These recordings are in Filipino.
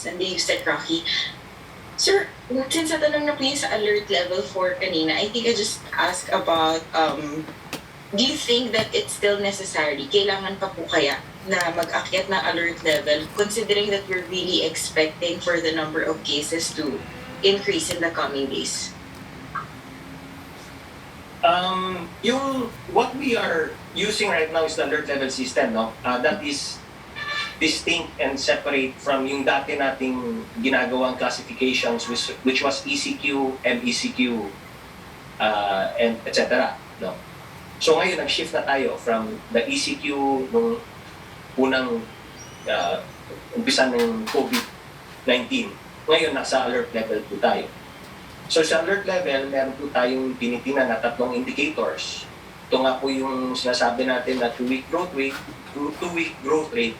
Sunday Sec Rocky. Sir, since natanong na po yun sa alert level 4 kanina, I think I just ask about, do you think that it's still necessary? Kailangan pa po kaya na mag-akyat ng alert level considering that we're really expecting for the number of cases to increase in the coming days? Yung what we are using right now is the alert level system, no? That is distinct and separate from yung dati nating ginagawang classifications which was ECQ, MECQ, and etc. No? So ngayon, nag-shift na tayo from the ECQ nung unang umpisa ng COVID-19. Ngayon, nasa alert level po tayo. So sa alert level, meron po tayong tinitingnan na tatlong indicators. Ito nga po yung sinasabi natin na 2-week growth rate, 2-week growth rate,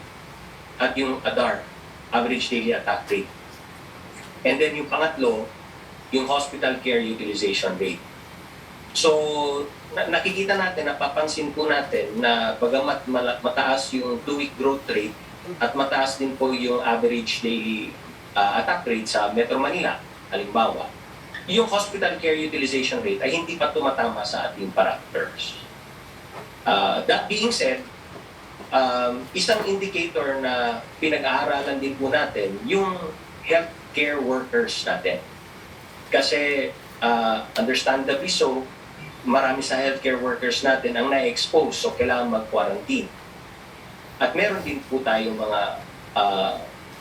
at yung ADAR, average daily attack rate. And then yung pangatlo, yung hospital care utilization rate. So nakikita natin, napapansin po natin na bagamat mataas yung 2-week growth rate at mataas din po yung average daily attack rate sa Metro Manila, halimbawa, yung hospital care utilization rate ay hindi pa tumatama sa ating parameters. That being said, isang indicator na pinag-aaralan din po natin yung healthcare workers natin. Kasi understandably so, marami sa healthcare workers natin ang na-expose, so kailangan mag-quarantine. At meron din po tayong mga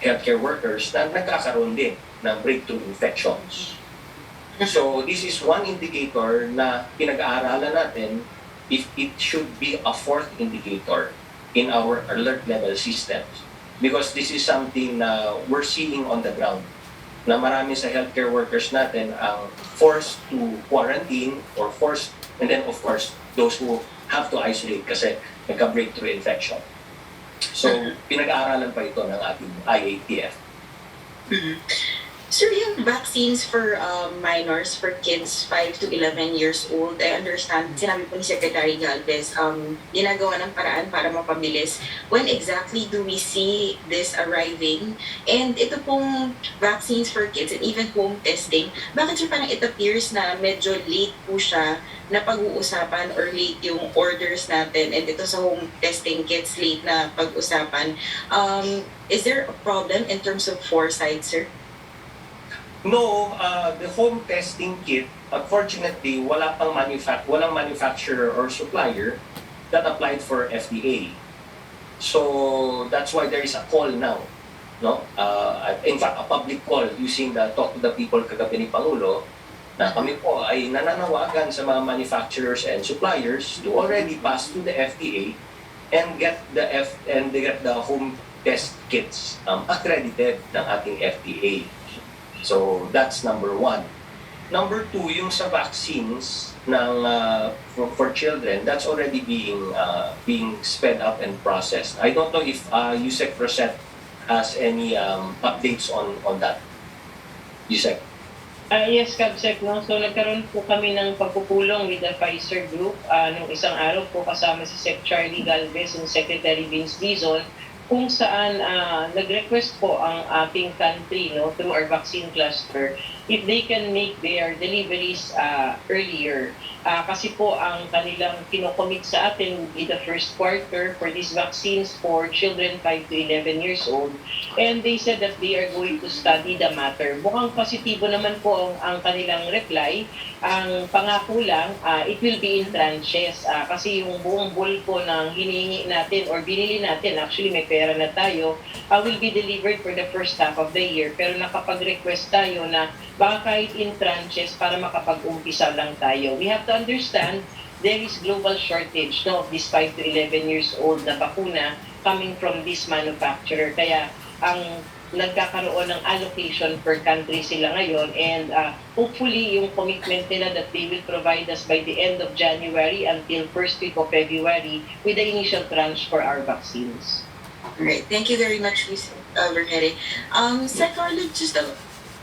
healthcare workers na nagkakaroon din ng breakthrough infections. So this is one indicator na pinag-aaralan natin if it should be a fourth indicator in our alert level systems. Because this is something na we're seeing on the ground, na marami sa healthcare workers natin ang forced to quarantine or forced, and then of course, those who have to isolate kasi nagka-breakthrough infection. So, pinag-aaralan pa ito ng ating IATF. Sir, yung vaccines for minors, for kids 5 to 11 years old, I understand, sinabi po ni Secretary Galvez, ginagawa ng paraan para mapabilis. When exactly do we see this arriving? And ito pong vaccines for kids and even home testing, bakit siya parang it appears na medyo late po siya na pag-uusapan or late yung orders natin, and ito sa home testing kits late na pag-usapan. Is there a problem in terms of foresight, sir? No, the home testing kit, unfortunately, walang manufacturer or supplier that applied for FDA. So that's why there is a call now, no? In fact, a public call using the Talk to the People kagabi ni Pangulo, na kami po ay nananawagan sa mga manufacturers and suppliers to already pass to the FDA and get the home test kits accredited ng ating FDA. So that's number one. Number two, yung sa vaccines ng for children, that's already being sped up and processed. I don't know if Yusek Rosette has any updates on that. Yusek. Yes, Kabsec, no? So nagkaroon po kami ng pagpupulong with the Pfizer Group nung isang araw po kasama si Sec. Charlie Galvez and Secretary Vince Dizon, kung saan nag-request po ang ating country, no, through our vaccine cluster, if they can make their deliveries earlier. Kasi po ang kanilang kinocommit sa atin in the first quarter for these vaccines for children 5 to 11 years old. And they said that they are going to study the matter. Mukhang positibo naman po ang kanilang reply. Ang pangako lang, it will be in tranches. Kasi yung buong bulko ng hinihingi natin or binili natin, actually may pera na tayo, will be delivered for the first half of the year. Pero nakapag-request tayo na baka kahit in tranches para makapag-umpisa lang tayo. We have to understand there is global shortage, no, of this 5 to 11 years old na bakuna coming from this manufacturer. Kaya ang nagkakaroon ng allocation per country sila ngayon, and hopefully yung commitment nila that they will provide us by the end of January until first week of February with the initial tranche for our vaccines. Alright, thank you very much, Ms. Vergere. Second, just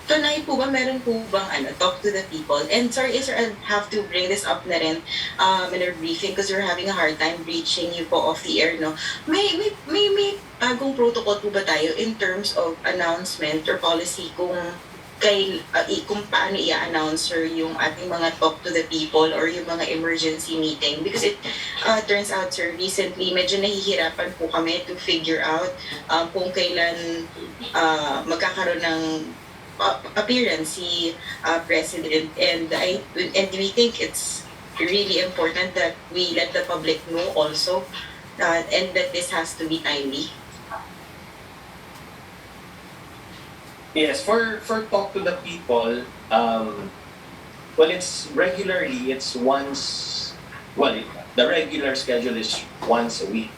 Tunay po ba, meron po bang talk to the people? And sorry, sir, I have to bring this up na rin in our briefing because we're having a hard time reaching you po off the air, no? May bagong protocol po ba tayo in terms of announcement or policy kung kung paano i-announce sir yung ating mga talk to the people or yung mga emergency meeting? Because it turns out, sir, recently medyo nahihirapan po kami to figure out kung kailan magkakaroon ng appearance si President, and we think it's really important that we let the public know also and that this has to be timely. Yes, for talk to the people, well, it's regularly, it's once, well, the regular schedule is once a week,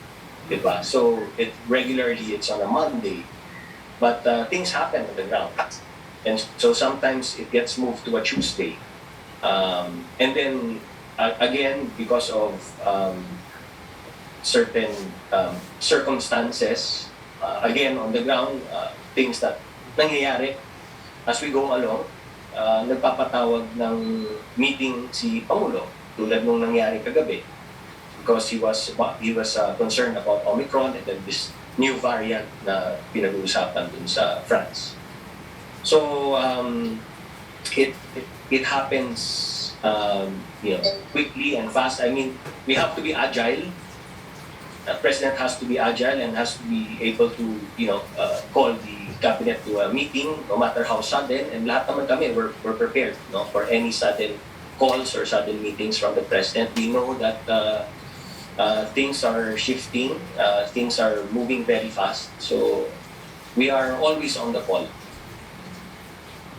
diba? So, regularly, it's on a Monday, but things happen on the ground. And so sometimes it gets moved to a Tuesday. And then, again, because of certain circumstances, again, on the ground, things that nangyayari as we go along, nagpapatawag ng meeting si Pangulo, tulad nung nangyari kagabi, because he was concerned about Omicron and then this new variant na pinag-uusapan dun sa France. So it happens quickly and fast. I mean, we have to be agile. The president has to be agile and has to be able to call the cabinet to a meeting, no matter how sudden. And lahat naman kami, we're prepared, no, for any sudden calls or sudden meetings from the president. We know that things are shifting, things are moving very fast. So we are always on the call.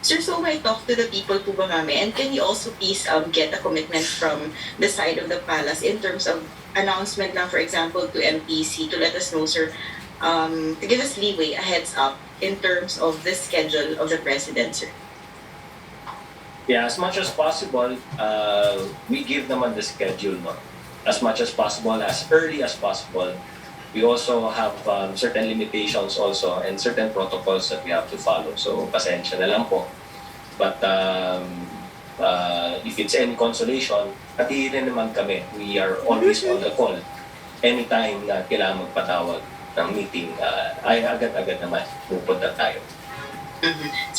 Sir, so may talk to the people po ba kami? And can you also please get a commitment from the side of the palace in terms of announcement lang, for example, to MPC to let us know, sir, to give us leeway, a heads up in terms of the schedule of the president, sir? Yeah, as much as possible, we give naman the schedule, no? As much as possible, as early as possible. We also have certain limitations also and certain protocols that we have to follow. So, pasensya na lang po. But if it's any consolation, pati rin naman kami. We are always on the call. Anytime na kailangan magpatawag ng meeting, ay agad-agad naman pupunta tayo.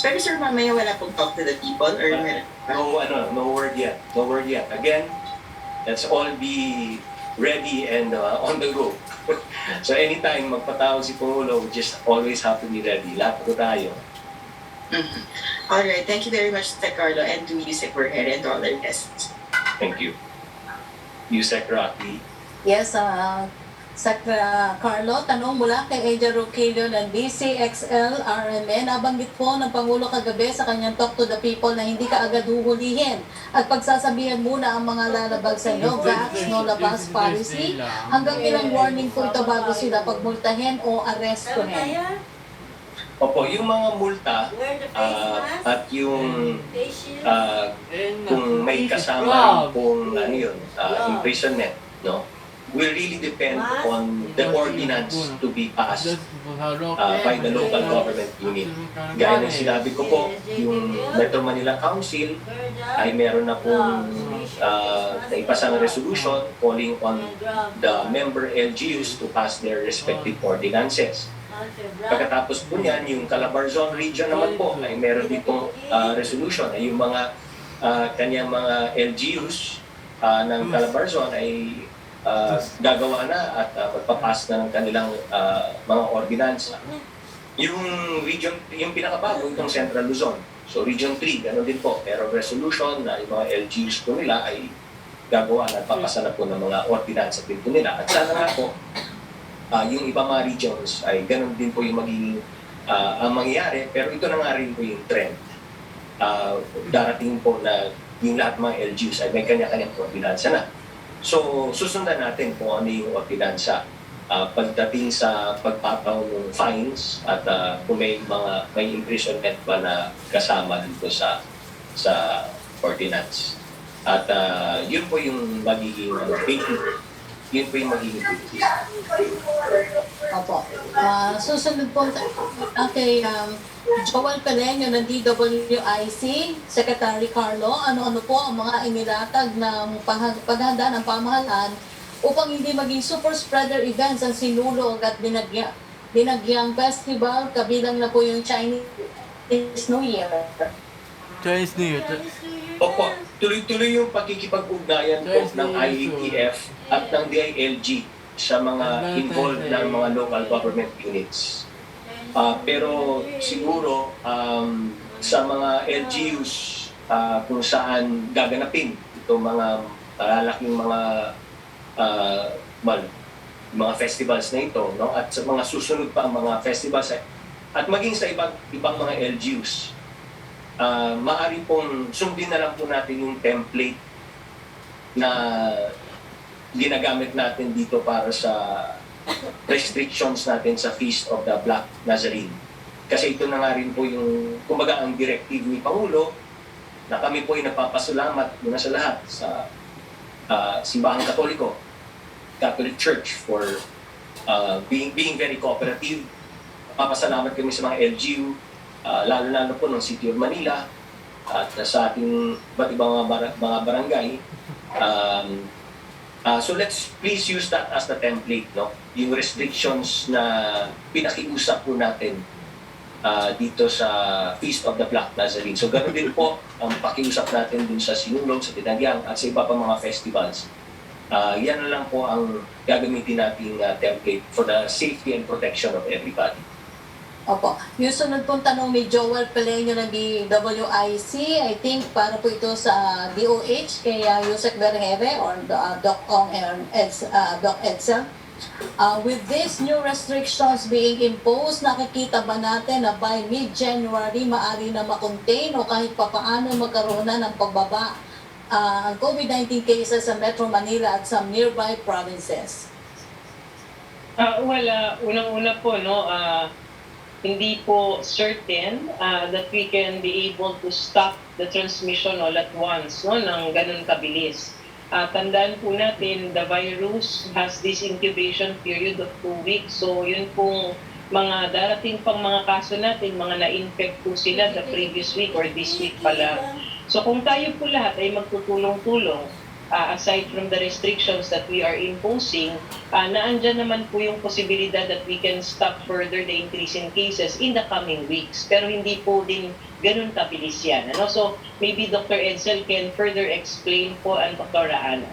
Pero sir, mamaya wala pong talk to the people or meron? No word yet. No word yet. Again, let's all be ready and on the go. So anytime magpatawag si Pangulo, we just always have to be ready. Lahat po tayo. Alright, thank you very much, Sir Carlo, and to Yusek Burger and to all our guests. Thank you. Yusek Rocky. Yes, Carlo, tanong mula kay Angel Roquillo ng DCXL RMN. Nabanggit po ng Pangulo kagabi sa kanyang talk to the people na hindi ka agad huhulihin at pagsasabihan muna ang mga lalabag sa inyo, vax, no labas policy. Hanggang ilang warning po ito bago sila pagmultahin o arestuhin? Opo, yung mga multa at yung kung may kasama pong imprisonment, no, will really depend on the ordinance to be passed by the local government unit. Gaya ng sinabi ko po, yung Metro Manila Council ay meron na pong naipasang resolution calling on the member LGUs to pass their respective ordinances. Pagkatapos po niyan, yung Calabarzon region naman po ay meron ditong resolution ay yung mga kanyang mga LGUs ng Calabarzon ay gagawa na at magpapass na ng kanilang mga ordinansa. Yung region, yung pinakabago, itong Central Luzon. So Region 3, gano'n din po. Merong resolution na yung mga LGUs po nila ay gagawa na at papasa na po ng mga ordinansa din po nila. At sana nga po, yung iba mga regions ay gano'n din po yung magiging ang mangyayari. Pero ito na nga rin po yung trend. Darating po na yung lahat mga LGUs ay may kanya-kanyang ordinansa na. So, susundan natin kung ano yung ordinansa pagdating sa pagpapaw ng fines at kung may imprisonment ba na kasama dito sa ordinance. At yun po yung magiging yun po yung magiging basis. Opo. Susunod po kay Joel Peleño ng DWIC, Secretary Carlo, ano-ano po ang mga inilatag ng paghanda ng pamahalaan upang hindi maging super spreader events ang sinulog at dinagyang festival, kabilang na po yung Chinese New Year. Chinese New Year. Opo, tuloy-tuloy yung pagkikipag-ugnayan po ng IATF at ng DILG sa mga involved ng mga local government units. Pero siguro sa mga LGUs kung saan gaganapin itong mga malalaking mga festivals na ito, no? At sa mga susunod pa ang mga festivals at maging sa ibang mga LGUs, maaari pong sundin na lang po natin yung template na ginagamit natin dito para sa restrictions natin sa Feast of the Black Nazarene. Kasi ito na nga rin po yung, kumbaga, ang directive ni Pangulo na kami po ay nagpapasalamat muna sa lahat sa Simbahang Katoliko, Catholic Church for being very cooperative. Papasalamat kami sa mga LGU, lalo-lalo po ng City of Manila at sa ating iba't ibang mga barangay. So let's please use that as the template, no? Yung restrictions na pinakiusap po natin dito sa Feast of the Black Nazarene. So ganoon din po ang pakiusap natin dun sa Sinulog, sa Dinagyang at sa iba pa mga festivals. Yan na lang po ang gagamitin nating template for the safety and protection of everybody. Opo. Yung sunod pong tanong ni Joel Peleño ng DWIC, I think para po ito sa DOH, kay Yusek Berengeve or Doc Ong and Doc Edsel. With these new restrictions being imposed, nakikita ba natin na by mid-January maaari na makontain o kahit papaano magkaroon na ng pagbaba ang COVID-19 cases sa Metro Manila at some nearby provinces? Unang-una po, no, hindi po certain that we can be able to stop the transmission all at once, no, ng ganun kabilis. Tandaan po natin, the virus has this incubation period of 2 weeks. So yun pong mga darating pang mga kaso natin, mga na-infect po sila the previous week or this week pa lang. So kung tayo po lahat ay magtutulong-tulong, aside from the restrictions that we are imposing, naandyan naman po yung posibilidad that we can stop further the increase in cases in the coming weeks. Pero hindi po din ganun kabilis yan. Ano? So maybe Dr. Edsel can further explain po and Dr. Ana.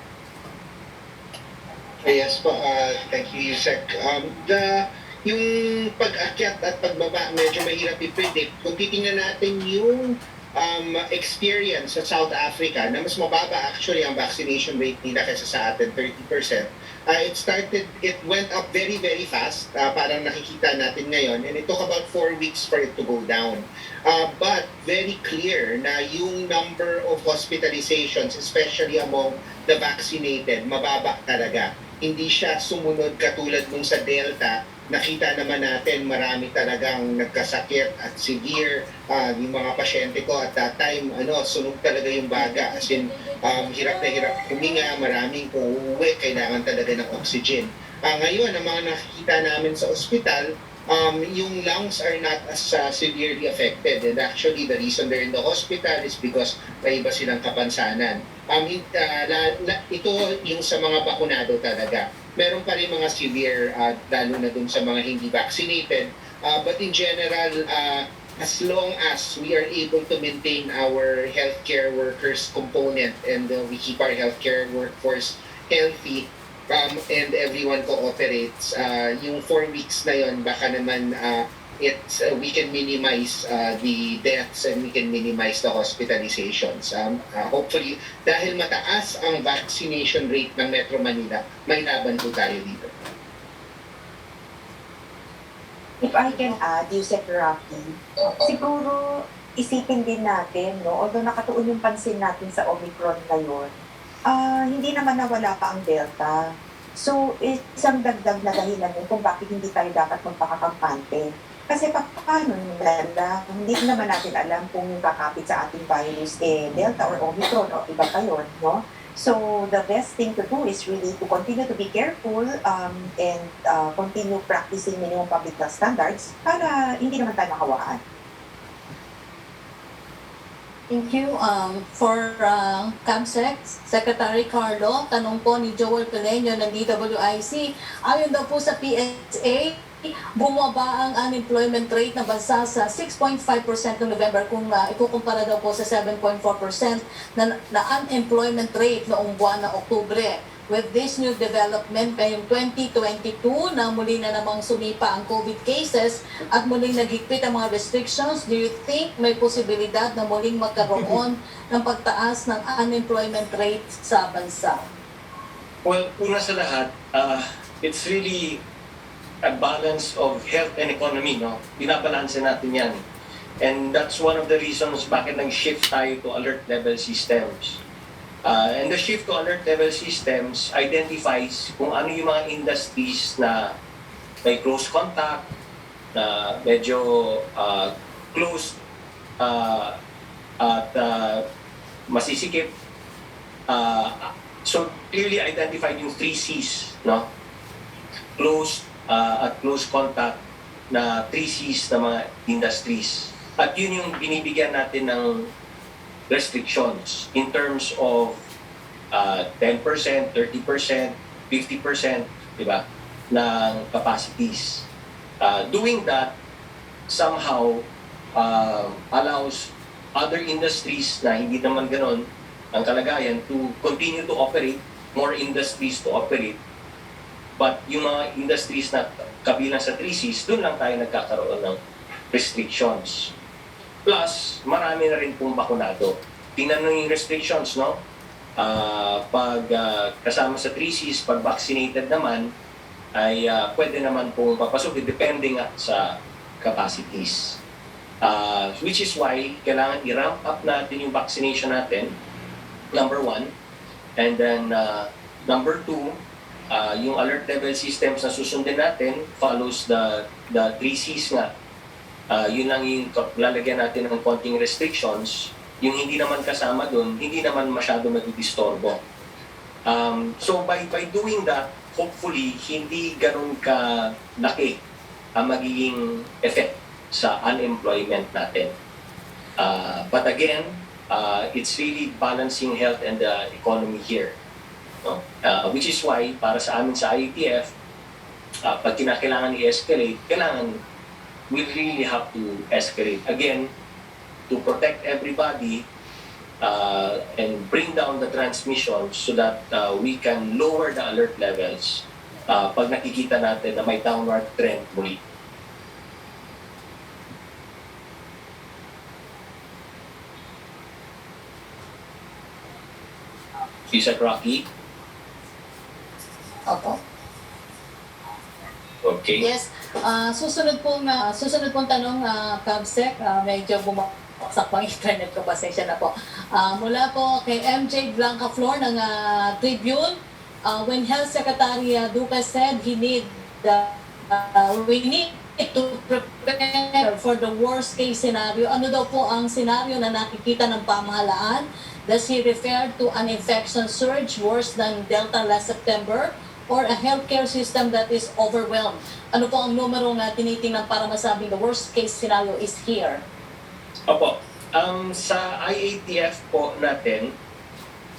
Yes po, thank you, Yusek. Yung pag-akyat at pagbaba, medyo mahirap i-predict. Kung titingnan natin yung experience sa South Africa na mas mababa actually ang vaccination rate nila kaysa sa atin, 30%. It went up very, very fast. Parang nakikita natin ngayon. And it took about 4 weeks for it to go down. But very clear na yung number of hospitalizations, especially among the vaccinated, mababa talaga. Hindi siya sumunod katulad nung sa Delta. Nakita naman natin marami talagang nagkasakit at severe yung mga pasyente ko at that time sunog talaga yung baga, as in hirap na hirap huminga, maraming uuwi, kailangan talaga ng oxygen. Ngayon ang mga nakikita namin sa ospital, yung lungs are not as severely affected, and actually the reason they're in the hospital is because may iba silang kapansanan. Ito yung sa mga bakunado talaga. Meron pa rin mga severe, lalo na dun sa mga hindi vaccinated. But in general, as long as we are able to maintain our healthcare workers component and we keep our healthcare workforce healthy, and everyone cooperates, yung 4 weeks na yon baka naman we can minimize the deaths and we can minimize the hospitalizations. Hopefully, dahil mataas ang vaccination rate ng Metro Manila, may laban po tayo dito. If I can add, Yusek Rocky, siguro isipin din natin, no, although nakatuon yung pansin natin sa Omicron ngayon, hindi naman nawala pa ang Delta. So, isang dagdag na dahilan yun kung bakit hindi tayo dapat magpakakampante. Kasi paano nila, hindi naman natin alam kung kakapit sa ating virus Delta or Omicron o iba pa yun, no? So, the best thing to do is really to continue to be careful and continue practicing minimum public health standards para hindi naman tayo makawaan. Thank you. For CAMSEC, Secretary Carlo, tanong po ni Joel Peleño ng DWIC, ayon daw po sa PSA, bumaba ang unemployment rate ng bansa sa 6.5% noong November kung ikukumpara daw po sa 7.4% na unemployment rate noong buwan ng Oktubre. With this new development ngayong 2022 na muli na namang sumipa ang COVID cases at muling nagigpit ang mga restrictions, do you think may posibilidad na muling magkaroon ng pagtaas ng unemployment rate sa bansa? Well, una sa lahat, it's really a balance of health and economy, no? Binabalanse natin yan. And that's one of the reasons bakit nag-shift tayo to alert level systems. And the shift to alert level systems identifies kung ano yung mga industries na may close contact, na medyo close at masisikip. So clearly identified yung 3 C's, no? Close at close contact na 3 C's na mga industries. At yun yung binibigyan natin ng restrictions in terms of 10%, 30%, 50%, di ba, ng capacities. Doing that somehow allows other industries na hindi naman ganon ang kalagayan to continue to operate, more industries to operate. But yung mga industries na kabilang sa 3 C's, doon lang tayo nagkakaroon ng restrictions. Plus, marami na rin pong bakunado. Tingnan nyo yung restrictions, no? Pag kasama sa 3 C's, pag vaccinated naman, ay pwede naman pong papasok, depende nga sa capacities. Which is why, kailangan i-ramp up natin yung vaccination natin, number 1. And then, number 2, yung alert level systems na susundin natin follows the 3 C's nga. Yun lang yung lalagyan natin ng konting restrictions. Yung hindi naman kasama dun, hindi naman masyado magdidistorbo. So by doing that, hopefully, hindi ganun ka laki ang magiging effect sa unemployment natin. But again, it's really balancing health and the economy here. No? Which is why, para sa amin sa IATF, pag kinakailangan i-escalate, we really have to escalate again to protect everybody and bring down the transmission so that we can lower the alert levels pag nakikita natin na may downward trend muli. Isaac Rocky? Opo. Okay. Yes. Susunod pong tanong, CAMSEC, medyo bumagsak pang internet ko, pasensya na po. Mula po kay MJ Blanca Flor ng Tribune, when Health Secretary Duque said we need to prepare for the worst case scenario, ano daw po ang scenario na nakikita ng pamahalaan? Does he refer to an infection surge worse than Delta last September? Or a healthcare system that is overwhelmed? Ano po ang numero na tinitingnan para masabing the worst case scenario is here? Opo. Sa IATF po natin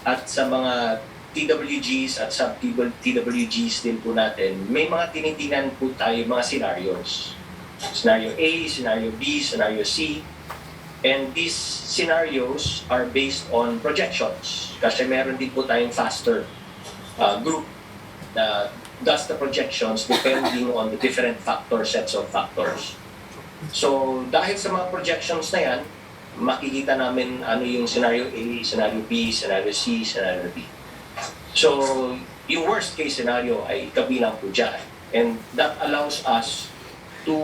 at sa mga TWGs at sub-TWGs din po natin, may mga tinitingnan po tayo mga scenarios. Scenario A, Scenario B, Scenario C. And these scenarios are based on projections. Kasi meron din po tayong faster group does the projections depending on the different sets of factors. So, dahil sa mga projections na yan, makikita namin ano yung scenario A, scenario B, scenario C, scenario D. So, yung worst case scenario ay kabilang po dyan. And that allows us to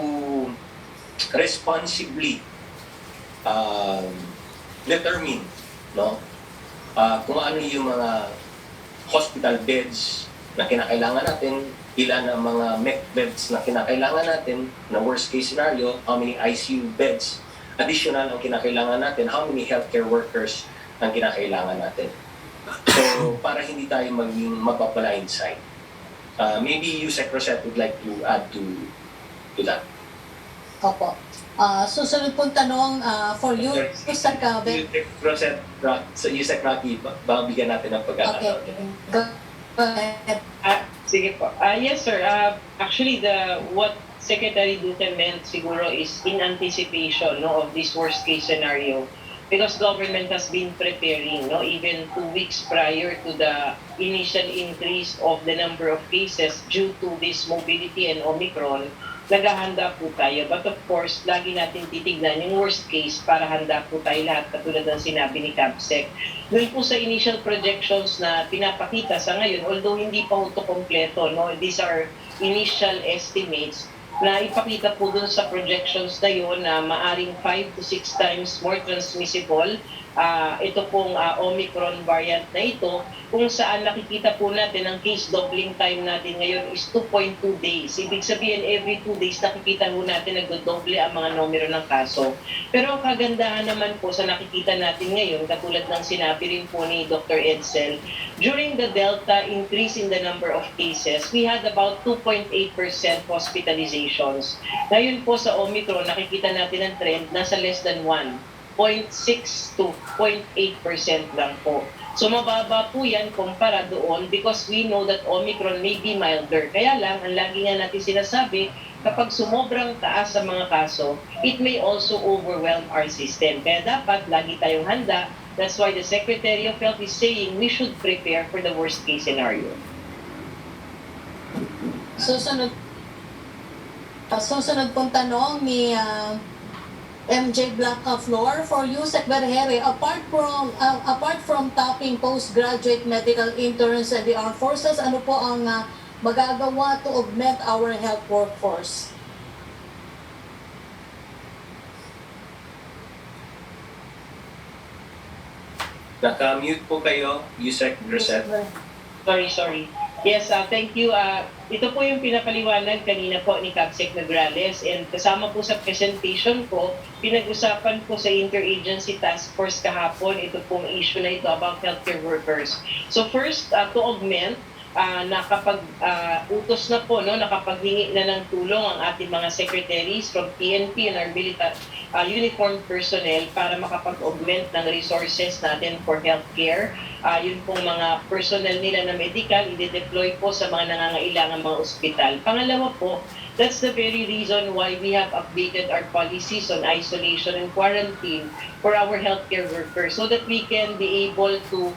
responsibly determine, no? Kung ano yung mga hospital beds na kinakailangan natin, ilan ang mga MEC beds na kinakailangan natin na worst case scenario, how many ICU beds additional ang kinakailangan natin, how many healthcare workers ang kinakailangan natin. So, para hindi tayo maging mapapala-inside. Maybe you, Sec. Rosette, would like to add to that. Opo. Susunod pong tanong for you, Mr. Cabe. Yusek Rocky, bigyan natin ng Okay. pagkakataon. Go ahead. Sige po. Yes, sir. Actually, what Secretary Duque meant siguro is in anticipation of this worst case scenario, because government has been preparing even 2 weeks prior to the initial increase of the number of cases due to this mobility and Omicron. Naghahanda po tayo. But of course, lagi natin titignan yung worst case para handa po tayo lahat, katulad ng sinabi ni CAPSEC. Doon po sa initial projections na pinapakita sa ngayon, although hindi pa ito kompleto, these are initial estimates, na ipakita po dun sa projections na yun na maaring 5 to 6 times more transmissible ito pong Omicron variant na ito, kung saan nakikita po natin ang case doubling time natin ngayon is 2.2 days. Ibig sabihin, every 2 days nakikita po natin nagdodoble ang mga numero ng kaso. Pero ang kagandahan naman po sa nakikita natin ngayon, katulad ng sinabi rin po ni Dr. Edsel, during the Delta increase in the number of cases, we had about 2.8% hospitalizations. Ngayon po sa Omicron, nakikita natin ang trend, nasa less than 1. 0.6 to 0.8% lang po. So mababa po yan kumpara doon because we know that Omicron may be milder. Kaya lang, ang lagi nga natin sinasabi, kapag sumobrang taas sa mga kaso, it may also overwhelm our system. Kaya dapat lagi tayong handa. That's why the Secretary of Health is saying we should prepare for the worst case scenario. Susunod pong tanong ni MJ Blancaflor for you, Sec. Berhere. Apart from topping postgraduate medical interns and the armed forces, ano po ang magagawa to augment our health workforce? Naka-mute po kayo, Yusek Grisette. Sorry. Yes, thank you. Ito po yung pinapaliwanag kanina po ni CAPSEC Nograles, and kasama po sa presentation ko, pinag-usapan po sa Interagency Task Force kahapon ito pong issue na ito about healthcare workers. So first, to augment, nakapag-utos na po, nakapaghingi na ng tulong ang ating mga secretaries from PNP and our military uniformed personnel para makapag-augment ng resources natin for healthcare. Yun pong mga personnel nila na medical, i-deploy po sa mga nangangailangan mga ospital. Pangalawa po, that's the very reason why we have updated our policies on isolation and quarantine for our healthcare workers so that we can be able to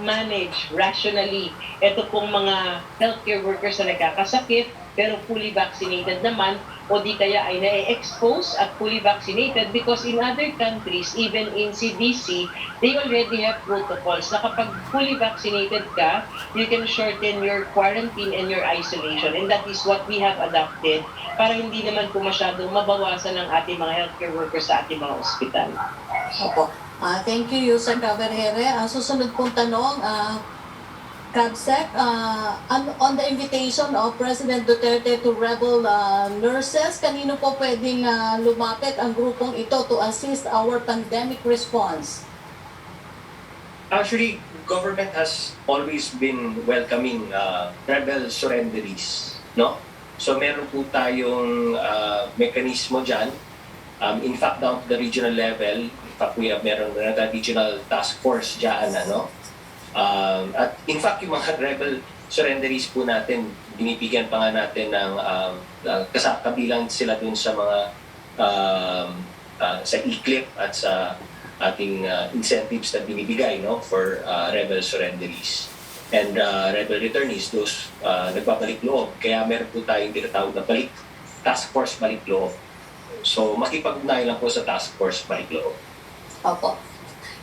manage rationally ito pong mga healthcare workers na nagkakasakit pero fully vaccinated naman o di kaya ay na-expose at fully vaccinated, because in other countries, even in CDC, they already have protocols na kapag fully vaccinated ka, you can shorten your quarantine and your isolation, and that is what we have adopted para hindi naman po masyadong mabawasan ng ating mga healthcare workers sa ating mga ospital. Opo. Thank you, Yusek Berhere. Susunod pong tanong, CAPSEC, on the invitation of President Duterte to rebel nurses, kanino po pwedeng lumapit ang grupong ito to assist our pandemic response? Actually, government has always been welcoming rebel surrenderies, no? So meron po tayong mekanismo dyan. In fact, down to the regional level, in fact, meron na regional task force dyan, ano? At in fact, yung mga rebel surrenderies po natin, binibigyan pa nga natin ng kabilang sila dun sa mga sa e-clip at sa ating incentives na binibigay, no, for rebel surrenderies and rebel returnees, those nagbabalik loob. Kaya meron po tayong tinatawag na task force balik loob. So makipag-ugnayan lang po sa task force balik loob. Opo.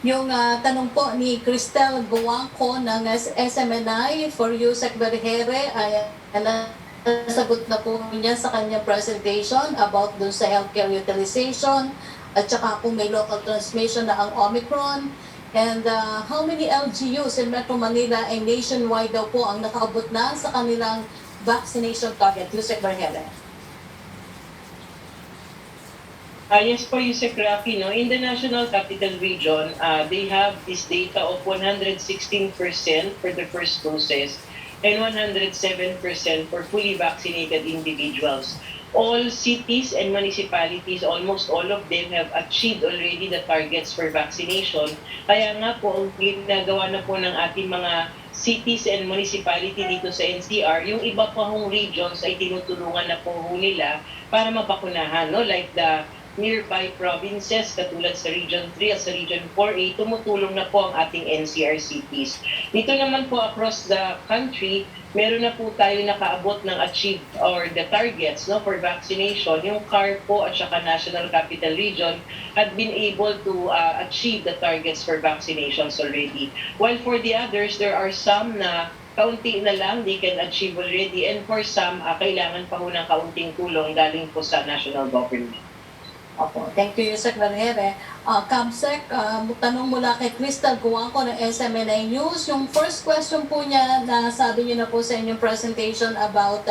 Yung tanong po ni Cristel Guangco ng SMNI for you, Sec. Berhere, ay nasagot na po niya sa kanyang presentation about dun sa healthcare utilization at saka kung may local transmission na ang Omicron, and how many LGUs in Metro Manila and nationwide daw po ang nakaabot na sa kanilang vaccination target. Yusek Berhere. Yes po, Yusek Rafi, in the National Capital Region, they have this data of 116% for the first doses and 107% for fully vaccinated individuals. all cities and municipalities, almost all of them have achieved already the targets for vaccination. Kaya nga po, ang ginagawa na po ng ating mga cities and municipality dito sa NCR, yung iba pa hong regions ay tinutulungan na po nila para mabakunahan, no? Like the nearby provinces, katulad sa Region 3 at sa Region 4A, tumutulong na po ang ating NCR cities. Dito naman po across the country, meron na po tayo nakaabot ng achieved or the targets, no, for vaccination. Yung CAR po at saka National Capital Region had been able to achieve the targets for vaccinations already. While for the others, there are some na kaunti na lang they can achieve already, and for some, kailangan pa ho ng kaunting tulong galing po sa national government. Opo, thank you, Yusek Barriere. Kamsek, tanong mula kay Crystal Guangco ng SMNA News. Yung first question po niya na sabi niyo na po sa inyong presentation about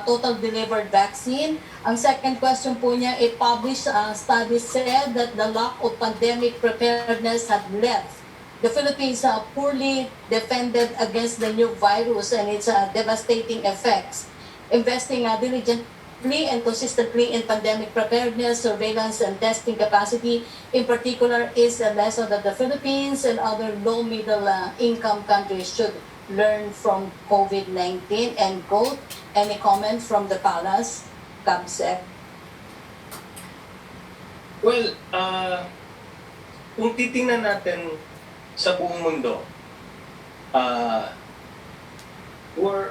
total delivered vaccine. Ang second question po niya, a published study said that the lack of pandemic preparedness had left the Philippines poorly defended against the new virus and its devastating effects. Investing diligently and consistently in pandemic preparedness, surveillance, and testing capacity, in particular, is a lesson that the Philippines and other low-middle income countries should learn from COVID-19. And quote, any comment from the palace, Kamsek? Well, kung titingnan natin sa buong mundo, we're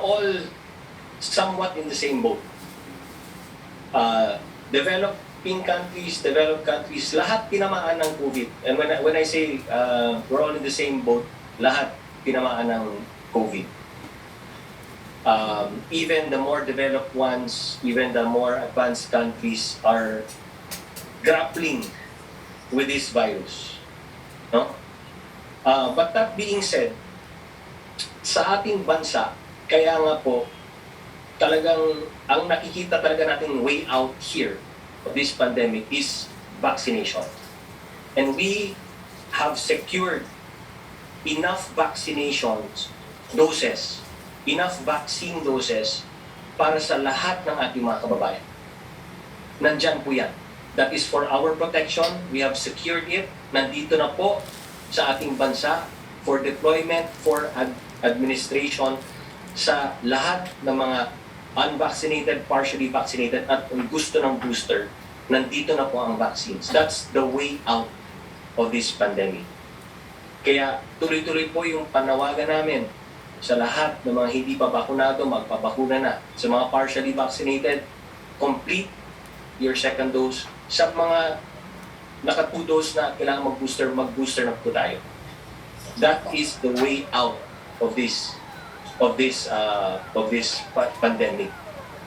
all somewhat in the same boat. Developing countries, developed countries, lahat tinamaan ng COVID. And when I say we're all in the same boat, lahat tinamaan ng COVID. Even the more developed ones, even the more advanced countries are grappling with this virus. No? But that being said, sa ating bansa, kaya nga po, talagang ang nakikita talaga nating way out here of this pandemic is vaccination. And we have secured enough vaccinations doses, enough vaccine doses para sa lahat ng ating mga kababayan. Nandyan po yan. That is for our protection. We have secured it. Nandito na po sa ating bansa for deployment, for administration sa lahat ng mga unvaccinated, partially vaccinated, at kung gusto ng booster, nandito na po ang vaccines. That's the way out of this pandemic. Kaya tuloy-tuloy po yung panawagan namin sa lahat ng mga hindi pa bakunado, magpabakuna na. Sa mga partially vaccinated, complete your second dose. Sa mga naka-2 dose na kailangan mag-booster na po tayo. That is the way out of this pandemic.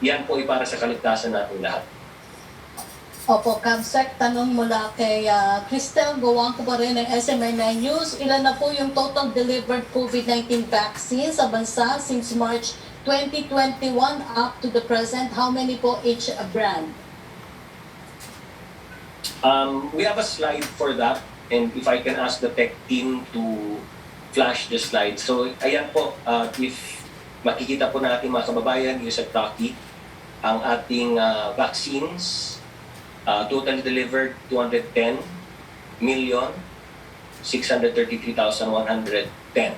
Yan po ay para sa kaligtasan natin lahat. Opo, Kamsek, tanong mula kay Cristel Guangco pa rin ng SMNA News. Ilan na po yung total delivered COVID-19 vaccines sa bansa since March 2021 up to the present? How many po each brand? We have a slide for that, and if I can ask the tech team to flash the slide. So, ayan po, if makikita po natin mga kababayan, Yusek Taki, ang ating vaccines, totally delivered 210,633,110.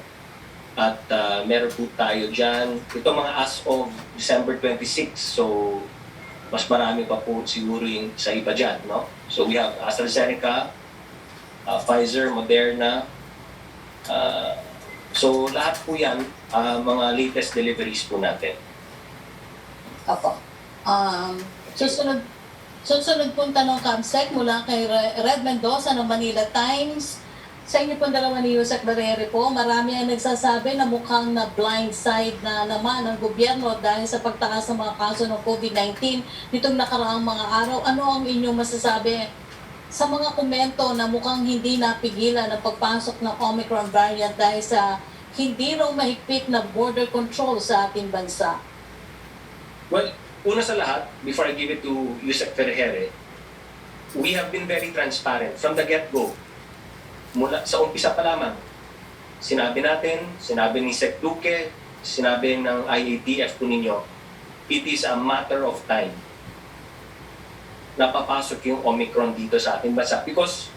At meron po tayo dyan, ito mga as of December 26, so mas marami pa po siguro yung sa iba dyan, no? So we have AstraZeneca, Pfizer, Moderna, so lahat po yan, mga latest deliveries po natin. Opo. Susunod pong tanong, Kamsek, mula kay Red Mendoza ng Manila Times. Sa inyo pong dalawa ni Yusek Barriere po, marami ang nagsasabi na mukhang na blindside na naman ang gobyerno dahil sa pagtaas ng mga kaso ng COVID-19 nitong nakaraang mga araw. Ano ang inyong masasabi sa mga komento na mukhang hindi napigilan ang pagpasok ng Omicron variant dahil sa hindi raw mahigpit na border control sa ating bansa? Well, una sa lahat, before I give it to Yusek Barriere, we have been very transparent from the get-go. Mula sa umpisa pa lamang, sinabi ni Sec Duque, sinabi ng IATF po ninyo, it is a matter of time na papasok yung Omicron dito sa ating bansa because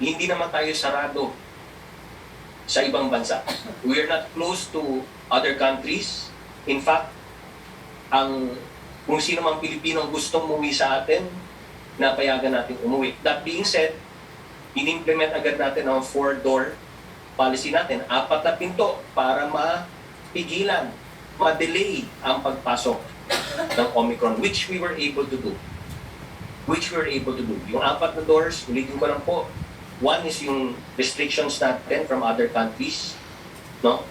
hindi naman tayo sarado sa ibang bansa. We are not close to other countries. In fact, kung sino mang Pilipino gustong umuwi sa atin, napayagan natin umuwi. That being said, in-implement agad natin ang 4-door policy natin. 4 na pinto para mapigilan, ma-delay ang pagpasok ng Omicron, which we were able to do. Yung 4 na doors, ulitin ko lang po, one is yung restrictions natin from other countries, no?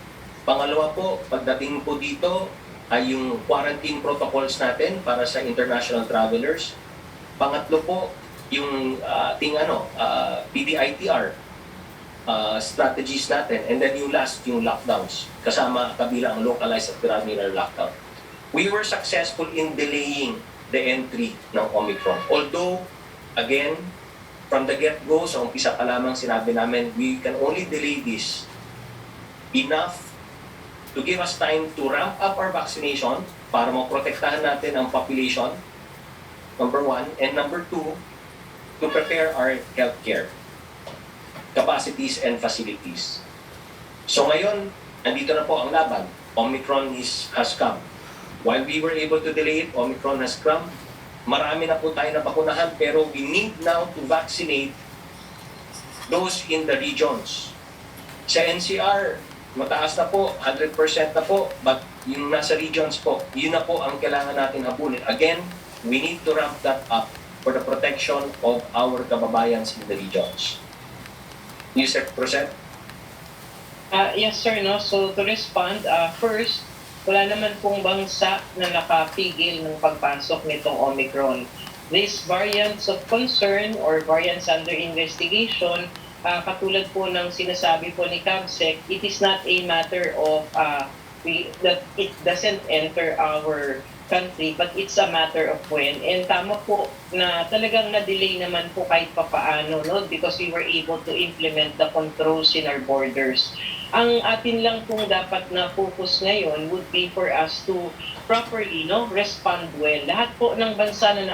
Pangalawa po, pagdating po dito ay yung quarantine protocols natin para sa international travelers. Pangatlo po, yung PDITR strategies natin. And then yung last, yung lockdowns, kabilang ang localized at granular lockdown. We were successful in delaying the entry ng Omicron. Although, again, from the get-go, sa umpisa pa lamang sinabi namin, we can only delay this enough to give us time to ramp up our vaccination para maprotektahan natin ang population, number 1. And number 2, to prepare our healthcare capacities and facilities. So ngayon, nandito na po ang laban. Omicron has come. While we were able to delay it, Omicron has come. Marami na po tayo nabakunahan, pero we need now to vaccinate those in the regions. Sa NCR, mataas na po, 100% na po, but yung nasa regions po, yun na po ang kailangan natin habulin. Again, we need to ramp that up for the protection of our kababayans in the regions. Yusek, proceed. Yes sir, no? So to respond, first, wala naman pong bansa na nakapigil ng pagpasok nitong Omicron. These variants of concern or variants under investigation, katulad po ng sinasabi po ni CABSEC, it is not a matter of that it doesn't enter our country, but it's a matter of when. And tama po na talagang na-delay naman po kahit papaano, no? Because we were able to implement the controls in our borders. Ang atin lang pong dapat na focus ngayon would be for us to properly respond well. Lahat po ng bansa na